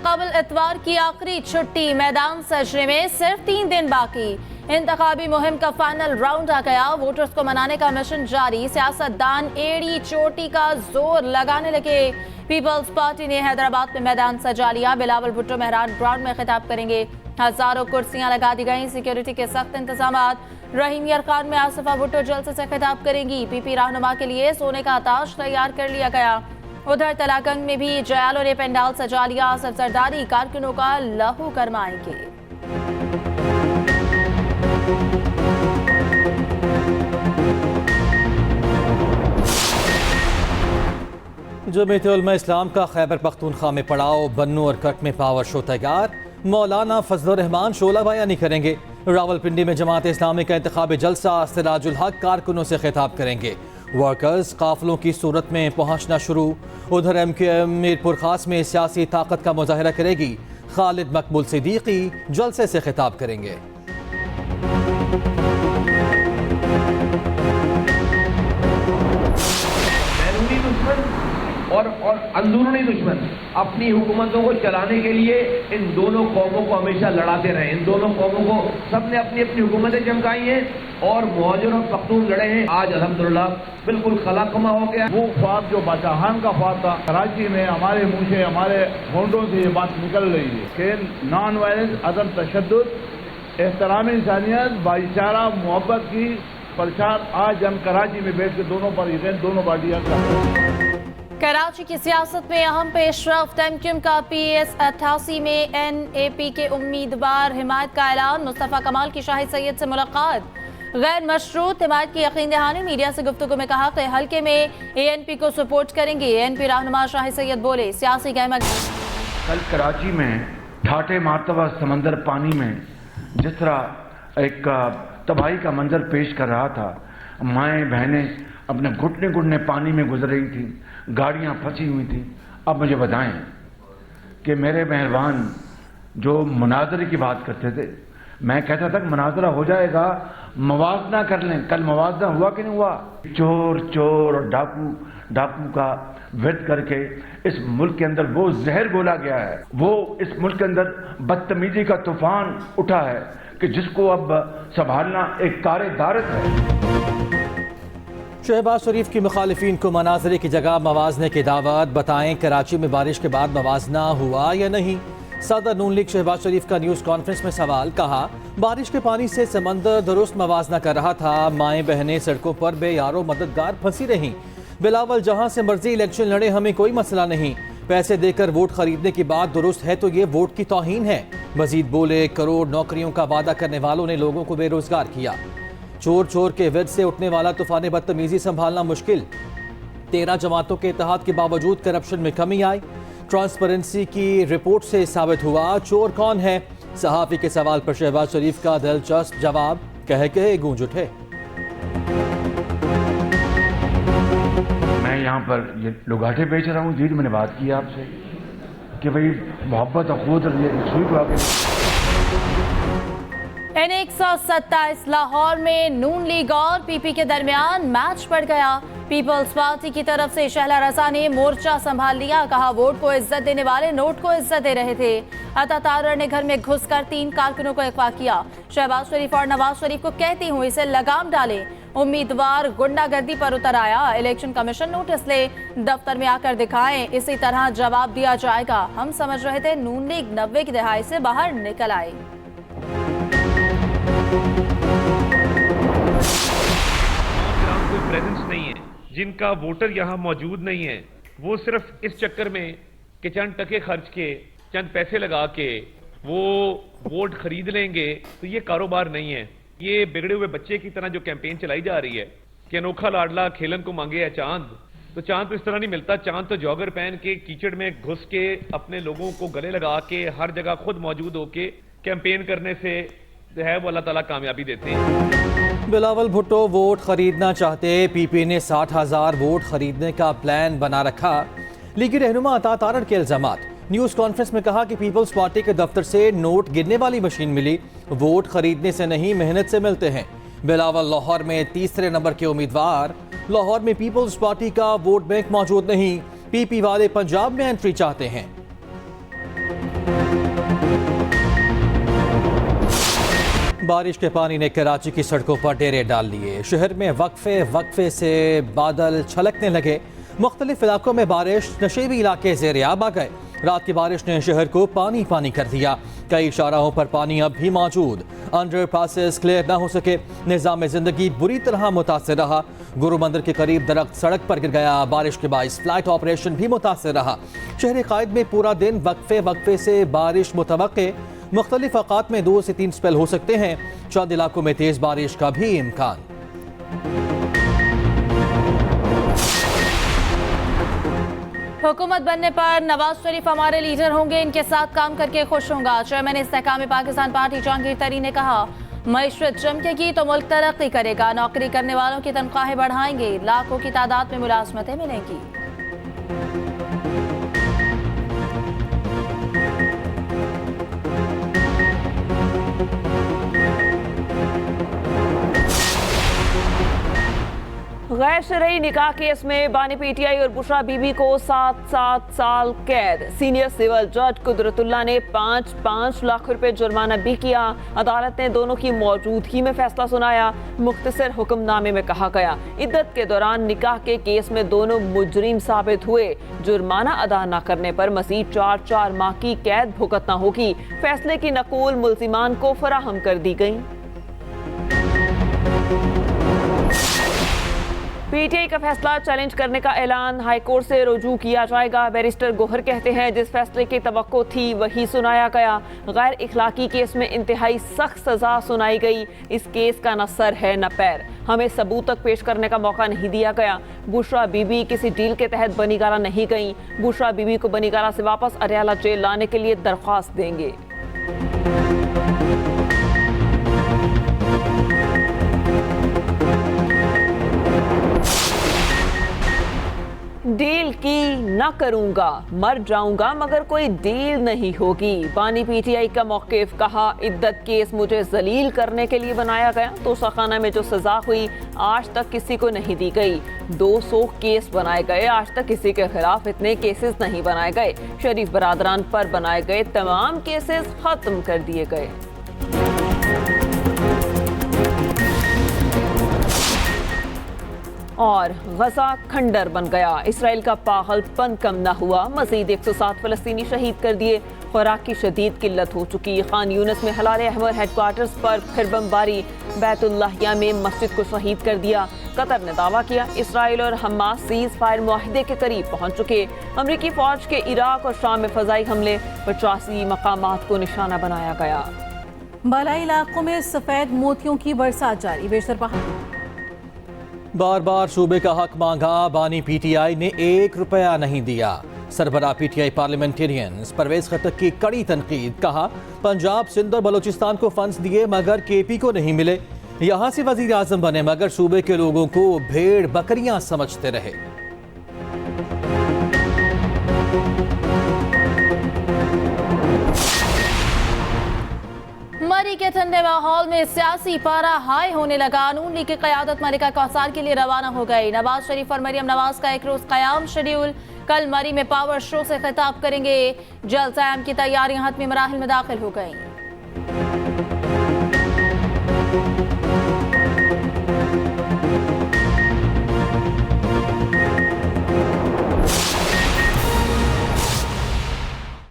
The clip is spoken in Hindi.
कबल इतवार की आखिरी छुट्टी, मैदान सजने में सिर्फ 3 दिन बाकी। इंतखाबी मुहिम का फाइनल राउंड आ गया, वोटर्स को मनाने का मिशन जारी। सियासतदान एड़ी चोटी का जोर लगाने लगे। पीपल्स पार्टी ने हैदराबाद में मैदान सजा लिया। बिलावल भुट्टो मेहरान ग्राउंड में खिताब करेंगे। हजारों कुर्सियां लगा दी गई, सिक्योरिटी के सख्त इंतजाम। रहीम यार खान में आसिफा भुट्टो जलसे से खिताब करेंगी। पीपी रहनुमा के लिए सोने का ताज तैयार कर लिया गया। उधर तलागंग में भी जयालों ने पंडाल सजा लिया। आसिफ जरदारी कारकुनों का लहू गरमाएंगे। जमीयत उलमा इस्लाम का खैबर पख्तूनख्वा में पड़ाव, बन्नू और कट में पावर शो तैयार। मौलाना फजलुर रहमान शोला बयानी करेंगे। रावलपिंडी में जमात इस्लामी का इंतखाबी जलसा, सिराजुल हक कारकुनों से खिताब करेंगे। वर्कर्स काफिलों की सूरत में पहुंचना शुरू। उधर MQM मीरपुर खास में सियासी ताकत का मुजाहरा करेगी। खालिद मकबूल सिद्दीकी जलसे से खिताब करेंगे। और अंदरूनी दुश्मन अपनी हुकूमतों को चलाने के लिए इन दोनों कौमों को हमेशा लड़ाते रहे। इन दोनों कौमों को सबने अपनी अपनी हुकूमतें चमकाई हैं और मुहाजिर और पख्तून लड़े हैं। आज अल्हम्दुलिल्लाह बिल्कुल खलाकमा हो गया। वो ख्वाब जो बादशाहान का ख्वाब था, कराची में हमारे मुंह से, हमारे होंठों से ये बात निकल रही है कि नॉन वायलेंस, अदम तशद्दुद, एहतराम इंसानियत, भाईचारा, मोहब्बत की प्रचार आज हम कराची में बैठ के दोनों पर यकीन दोनों पार्टियां कर रहे हैं। कराची की सियासत में अहम पेशरफ्त। MQM का PS 88 में NAP के उम्मीदवार हिमायत का ऐलान। मुस्तफ़ा कमाल की शाहिद सैयद से मुलाकात। गैर मशरूत हिमायत की यकीन दहानी। मीडिया से गुफ्तगू में कहा कि हल्के में ANP को सपोर्ट करेंगे। ANP रहनुमा शाहिद सैयद बोले, सियासी गहमत। कल कराची में ठाटे मारतबा समंदर पानी में जिस तरह एक तबाही का मंजर पेश कर रहा था, माएँ बहनें अपने घुटने घुटने पानी में गुजर रही थी, गाड़ियां फंसी हुई थी। अब मुझे बताएं कि मेरे मेहरबान जो मुनाजरे की बात करते थे, मैं कहता था कि मुनाजरा हो जाएगा, मवाजना कर लें। कल मवाजना हुआ कि नहीं हुआ? चोर चोर और डाकू का विरोध करके इस मुल्क के अंदर वो जहर घोला गया है, वो इस मुल्क के अंदर बदतमीजी का तूफान उठा है कि जिसको अब संभालना एक कार दारत है। शहबाज शरीफ की मुखालिफिन को मनाजरे की जगह मवाजने की दावत। बताएं कराची में बारिश के बाद मवाजना हुआ या नहीं? सदर नून लीग शहबाज शरीफ का न्यूज़ कॉन्फ्रेंस में सवाल। कहा, बारिश के पानी से समंदर दुरुस्त मवाजना कर रहा था। माएँ बहनें सड़कों पर बेयारो मददगार फंसी रहीं। बिलावल जहां से मर्जी इलेक्शन लड़े, हमें कोई मसला नहीं। पैसे देकर वोट खरीदने की बात दुरुस्त है तो ये वोट की तौहीन है। मजीद बोले, करोड़ नौकरियों का वादा करने वालों ने लोगों को बेरोजगार किया। चोर चोर के विद से उठने वाला तूफान बदतमीजी संभालना मुश्किल। 13 जमातों के इत्तेहाद के बावजूद करप्शन में कमी आई। ट्रांसपेरेंसी की रिपोर्ट से साबित हुआ चोर कौन है। सहाफी के सवाल पर शहबाज शरीफ का दिलचस्प जवाब, कहे गूंज उठे। मैं यहाँ पर ये लुगाटे बेच रहा हूँ। जी मैंने बात की आपसे कि भाई मोहब्बत अखूत N127 लाहौर में नून लीग और PP के दरमियान मैच पड़ गया। पीपल्स पार्टी की तरफ से शहला रजा ने मोर्चा संभाल लिया। कहा, वोट को इज्जत देने वाले नोट को इज्जत दे रहे थे। अता तारर ने घर में घुसकर 3 कारकुनों को अगवा किया। शहबाज शरीफ और नवाज शरीफ को कहती हूँ इसे लगाम डालें। उम्मीदवार गुंडागर्दी पर उतर आया। इलेक्शन कमीशन नोटिस ले, दफ्तर में आकर दिखाएं, इसी तरह जवाब दिया जाएगा। हम समझ रहे थे नून लीग 90 की दहाई से बाहर निकल आए। कोई प्रेजेंस नहीं है, जिनका वोटर यहाँ मौजूद नहीं है, वो सिर्फ इस चक्कर में कि चंद टके खर्च के, चंद पैसे लगा के वो वोट खरीद लेंगे, तो ये कारोबार नहीं है। ये बिगड़े हुए बच्चे की तरह जो कैंपेन चलाई जा रही है कि अनोखा लाडला खेलन को मांगे है चांद, तो चांद तो इस तरह नहीं मिलता। चांद तो जॉगर पहन के कीचड़ में घुस के अपने लोगों को गले लगा के हर जगह खुद मौजूद होके कैंपेन करने से है वो अल्लाह ताला कामयाबी देते हैं। बिलावल भुट्टो वोट खरीदना चाहते। PP ने 60,000 वोट खरीदने का प्लान बना रखा। लीगी रहनुमा अता तारड़ के इल्जामात। न्यूज़ कॉन्फ्रेंस में कहा कि पीपल्स पार्टी के दफ्तर से नोट गिनने वाली मशीन मिली। वोट खरीदने से नहीं, मेहनत से मिलते हैं। बिलावल लाहौर में तीसरे नंबर के उम्मीदवार। लाहौर में पीपल्स पार्टी का वोट बैंक मौजूद नहीं। PP वाले पंजाब में एंट्री चाहते हैं। बारिश के पानी ने कराची की सड़कों पर डेरे डाल लिए। शहर में वक्फे से बादल छलकने लगे। मुख्तलिफ इलाकों में बारिश, नशेबी इलाके ज़ेर-ए-आब आ गए। रात की बारिश ने शहर को पानी पानी कर दिया। कई शाहराहों पर पानी अब भी मौजूद। अंडर पासेस क्लियर न हो सके। निज़ाम ज़िंदगी बुरी तरह मुतासर रहा। गुरु मंदिर के करीब दरख्त सड़क पर गिर गया। बारिश के बाइस फ्लाइट ऑपरेशन भी मुतासर रहा। शहर कायद में पूरा दिन वक्फे से बारिश मुतवक्के। मुख्तलिफ औकात में 2 से 3 स्पेल हो सकते हैं। चंद इलाकों में तेज बारिश का भी इम्कान। हुकूमत बनने पर नवाज शरीफ हमारे लीडर होंगे, इनके साथ काम करके खुश होंगे। चेयरमैन इस्तेहकाम पाकिस्तान पार्टी जहांगीर तरीन ने कहा, मईशत चमकेगी तो मुल्क तरक्की करेगा। नौकरी करने वालों की तनख्वाहें बढ़ाएंगे। लाखों की तादाद में मुलाजमतें मिलेंगी। गैर शरई निकाह केस में बानी पीटीआई और बुशरा बीबी को 7 साल कैद। सीनियर सिविल जज कुदरतुल्लाह ने 5 लाख रुपए जुर्माना भी किया। अदालत ने दोनों की मौजूदगी में फैसला सुनाया। मुख्तसर हुक्मनामे में कहा गया, इद्दत के दौरान निकाह के केस में दोनों मुजरिम साबित हुए। जुर्माना अदा न करने पर मजीद 4 माह की कैद भुगतना होगी। फैसले की नकूल मुल्जिमान को फराहम कर दी गई। पीटीआई का फैसला चैलेंज करने का ऐलान, हाईकोर्ट से रुजू किया जाएगा। बैरिस्टर गोहर कहते हैं, जिस फैसले की तवक्को थी वही सुनाया गया। गैर इखलाकी केस में इंतहाई सख्त सजा सुनाई गई। इस केस का न सर है न पैर। हमें सबूत तक पेश करने का मौका नहीं दिया गया। बुशरा बीबी किसी डील के तहत बनीगारा नहीं गई। बुशरा बीबी को बनीगारा से वापस अरियाला जेल लाने के लिए दरख्वास्त देंगे। डील की न करूंगा, मर जाऊंगा मगर कोई डील नहीं होगी। बानी पीटीआई का मौकिफ, कहा इद्दत केस मुझे जलील करने के लिए बनाया गया। तो सखाना में जो सजा हुई आज तक किसी को नहीं दी गई। 200 केस बनाए गए, आज तक किसी के खिलाफ इतने केसेस नहीं बनाए गए। शरीफ बरादरान पर बनाए गए तमाम केसेस खत्म कर दिए गए। और गजा खंडर बन गया। इसराइल का पागलपन कम न हुआ। मजीद 107 फलस्तीनी शहीद कर दिए। खुराक की शदीद किल्लत हो चुकी। खान यूनिस में हलाल अहमर हेडक्वार्टर्स पर फिर बमबारी। बैतुल्लाहिया में मस्जिद को शहीद कर दिया। कतर ने दावा किया, इसराइल और हमास सीज फायर मुआहिदे के करीब पहुंच चुके। अमरीकी फौज के इराक और शाम में फजाई हमले, 85 मकामात को निशाना बनाया गया। बालाई इलाकों में सफेद मोतियों की बरसात जारी। बेशतर बार बार सूबे का हक मांगा। बानी पीटीआई ने 1 रुपया नहीं दिया। सरबराह पीटीआई पार्लियामेंटेरियंस परवेज खटक की कड़ी तनकीद। कहा, पंजाब, सिंध और बलूचिस्तान को फंड्स दिए मगर केपी को नहीं मिले। यहाँ से वजीर आजम बने मगर सूबे के लोगों को भेड़ बकरियां समझते रहे। मरी के ठंडे माहौल में सियासी पारा हाई होने लगा। नून लीग की क़यादत मलिका कौसार के लिए रवाना हो गई। नवाज शरीफ और मरियम नवाज का एक रोज क़याम शेड्यूल। कल मरी में पावर शो से खिताब करेंगे। जलसा की तैयारियां हतमी मराहिल में दाखिल हो गई।